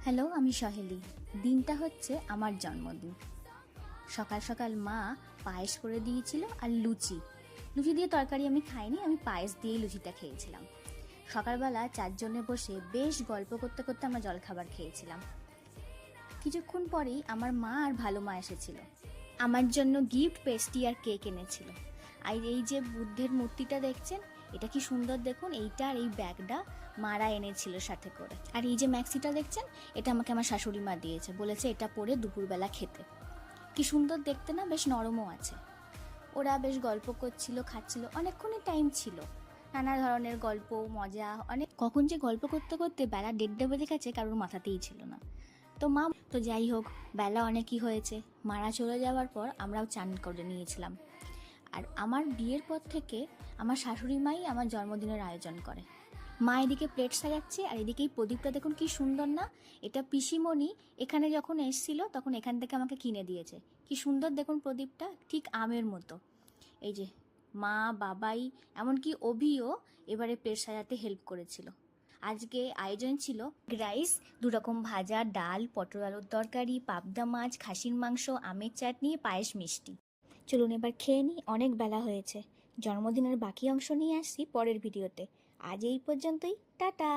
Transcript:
Hello, আমি সহেলি। দিনটা হচ্ছে আমার জন্মদিন। সকাল সকাল মা পায়েস করে দিয়েছিল আর লুচি লুচি দিয়ে তরকারি আমি খাইনি, আমি পায়েস দিয়েই লুচিটা খেয়েছিলাম। সকালবেলা চারজনে বসে বেশ গল্প করতে করতে আমরা জলখাবার খেয়েছিলাম। কিছুক্ষণ পরেই আমার মা আর ভালো মা এসেছিল, আমার জন্য গিফট পেস্ট্রি আর কেক এনেছিল। আর এই যে বুদ্ধের মূর্তিটা দেখছেন, এটা কি সুন্দর দেখুন। এইটা আর এই ব্যাগটা মারা এনেছিল সাথে করে। আর এই যে ম্যাক্সিটা দেখছেন, এটা আমাকে আমার শাশুড়ি মা দিয়েছে, বলেছে এটা পরে দুপুরবেলা খেতে। কি সুন্দর দেখতে না, বেশ নরমও আছে। ওরা বেশ গল্প করছিল, খাচ্ছিল, অনেকক্ষণই টাইম ছিল। নানা ধরনের গল্প মজা, অনেক কখন যে গল্প করতে করতে বেলা 1:30 বেজে গেছে কারোর মাথাতেই ছিল না। তো যাই হোক, বেলা অনেকই হয়েছে। মারা চলে যাওয়ার পর আমরাও চান করে নিয়েছিলাম। আর আমার বিয়ের পর থেকে আমার শাশুড়ি মাই আমার জন্মদিনের আয়োজন করে। মা এদিকে প্লেট সাজাচ্ছে, আর এদিকে এই প্রদীপটা দেখুন কি সুন্দর না। এটা পিসিমণি এখানে যখন এসেছিল তখন এখান থেকে আমাকে কিনে দিয়েছে। কি সুন্দর দেখুন প্রদীপটা, ঠিক আমের মতো। এই যে মা, বাবাই, এমনকি অভিও এবারে প্লেট সাজাতে হেল্প করেছিল। আজকে আয়োজন ছিল রাইস, 2 রকম ভাজা, ডাল, পটল আলুর তরকারি, পাবদা মাছ, খাসির মাংস, আমের চাটনি, পায়েস, মিষ্টি। চলুন এবার খেয়ে নিই, অনেক বেলা হয়েছে। জন্মদিনের বাকি অংশ নিয়ে আসছি পরের ভিডিওতে। আজ এই পর্যন্তই, টাটা।